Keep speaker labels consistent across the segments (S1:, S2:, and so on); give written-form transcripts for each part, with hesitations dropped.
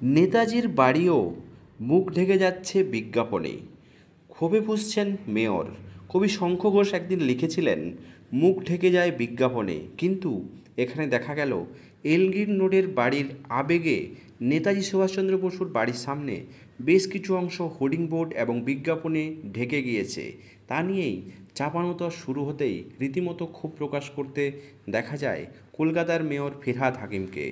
S1: নেতাজির বাড়িও মুখ ঢেকে যাচ্ছে বিজ্ঞাপনে। ক্ষোভে ফুঁসছেন মেয়র। কবি শঙ্খ ঘোষ একদিন লিখেছিলেন, মুখ ঢেকে যায় বিজ্ঞাপনে। কিন্তু এখানে দেখা গেল এলগিন রোডের বাড়ির আবেগে নেতাজি সুভাষচন্দ্র বসুর বাড়ির সামনে বেশ কিছু অংশ হোর্ডিং বোর্ড এবং বিজ্ঞাপনে ঢেকে গিয়েছে। তা নিয়েই চাপানোতর শুরু হতেই রীতিমতো ক্ষোভ প্রকাশ করতে দেখা যায় কলকাতার মেয়র ফিরহাদ হাকিমকে।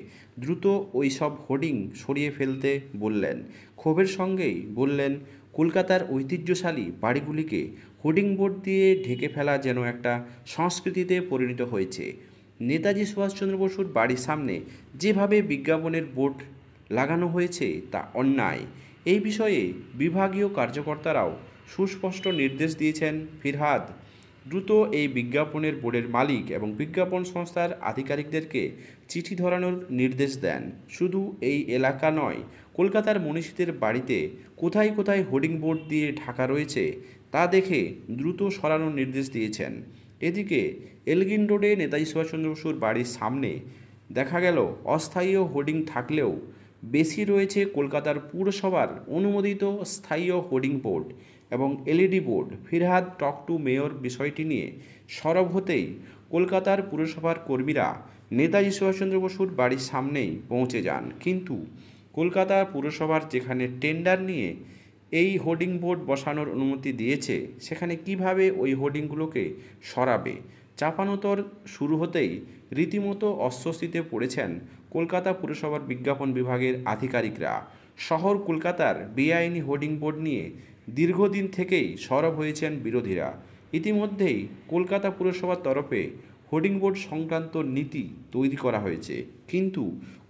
S1: দ্রুত ওই সব হোর্ডিং সরিয়ে ফেলতে বললেন। ক্ষোভের সঙ্গেই বললেন, কলকাতার ঐতিহ্যশালী বাড়িগুলিকে হোর্ডিং বোর্ড দিয়ে ঢেকে ফেলা যেন একটা সংস্কৃতিতে পরিণত হয়েছে। নেতাজি সুভাষচন্দ্র বসুর বাড়ির সামনে যেভাবে বিজ্ঞাপনের বোর্ড লাগানো হয়েছে তা অন্যায়। এই বিষয়ে বিভাগীয় কার্যকর্তারাও সুস্পষ্ট নির্দেশ দিয়েছেন ফিরহাদ দ্রুত এই বিজ্ঞাপনের বোর্ডের মালিক এবং বিজ্ঞাপন সংস্থার আধিকারিকদেরকে চিঠি ধরানোর নির্দেশ দেন। শুধু এই এলাকা নয়, কলকাতার মনীষীদের বাড়িতে কোথায় কোথায় হোর্ডিং বোর্ড দিয়ে ঢাকা রয়েছে তা দেখে দ্রুত সরানোর নির্দেশ দিয়েছেন। এদিকে এলগিন রোডে নেতাজি সুভাষচন্দ্র বসুর বাড়ির সামনে দেখা গেল অস্থায়ী হোর্ডিং থাকলেও বেশি রয়েছে কলকাতার পুরসভার অনুমোদিত স্থায়ী হোর্ডিং বোর্ড এবং LED board. Firhad talk to mayor বিষয়টি নিয়ে সরব হতেই কলকাতার পুরসভার কর্মীরা নেতাজি সুভাষচন্দ্র বসুর বাড়ির সামনেই পৌঁছে যান। কিন্তু কলকাতা পুরসভার যেখানে টেন্ডার নিয়ে এই হোর্ডিং বোর্ড বসানোর অনুমতি দিয়েছে, সেখানে কিভাবে ওই হোর্ডিংগুলোকে সরাবে? চাপানোতর শুরু হতেই রীতিমতো অস্বস্তিতে পড়েছেন কলকাতা পুরসভার বিজ্ঞাপন বিভাগের আধিকারিকরা। শহর কলকাতার বেআইনি হোর্ডিং বোর্ড নিয়ে দীর্ঘদিন থেকেই সরব হয়েছেন বিরোধীরা। ইতিমধ্যেই কলকাতা পুরসভার তরফে হোর্ডিং বোর্ড সংক্রান্ত নীতি তৈরি করা হয়েছে, কিন্তু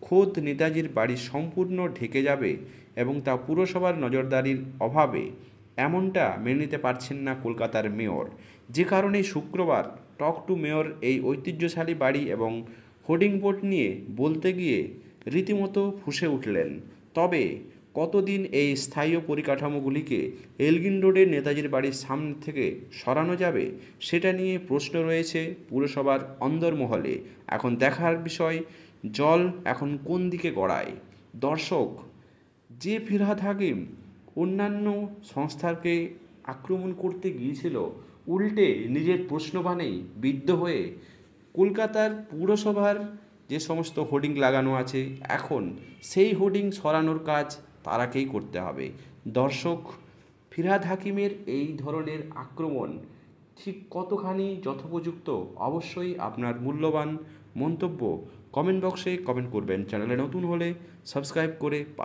S1: খোদ নেতাজির বাড়ি সম্পূর্ণ ঢেকে যাবে এবং তা পুরসভার নজরদারির অভাবে, এমনটা মেনে নিতে পারছেন না কলকাতার মেয়র। যে কারণে শুক্রবার টক টু মেয়র এই ঐতিহ্যশালী বাড়ি এবং হোর্ডিং বোর্ড নিয়ে বলতে গিয়ে রীতিমতো ফুঁসে উঠলেন। তবে কতদিন এই স্থায়ী পরিকাঠামোগুলিকে এলগিন রোডের নেতাজির বাড়ির সামনে থেকে সরানো যাবে, সেটা নিয়ে প্রশ্ন রয়েছে পুরসভার অন্দরমহলে। এখন দেখার বিষয়, জল এখন কোন দিকে গড়ায়। দর্শক, যে ফিরহাদ হাকিম অন্যান্য সংস্থাকে আক্রমণ করতে গিয়েছিল, উল্টে নিজের প্রশ্নবাণেই বিদ্ধ হয়ে কলকাতার পুরসভার যে সমস্ত হোর্ডিং লাগানো আছে, এখন সেই হোর্ডিং সরানোর কাজ তারাকেই করতে হবে। দর্শক, ফিরহাদ হাকিমের এই ধরনের আক্রমণ ঠিক কতখানি যথোপযুক্ত, অবশ্যই আপনার মূল্যবান মন্তব্য কমেন্ট বক্সে কমেন্ট করবেন। চ্যানেলে নতুন হলে সাবস্ক্রাইব করে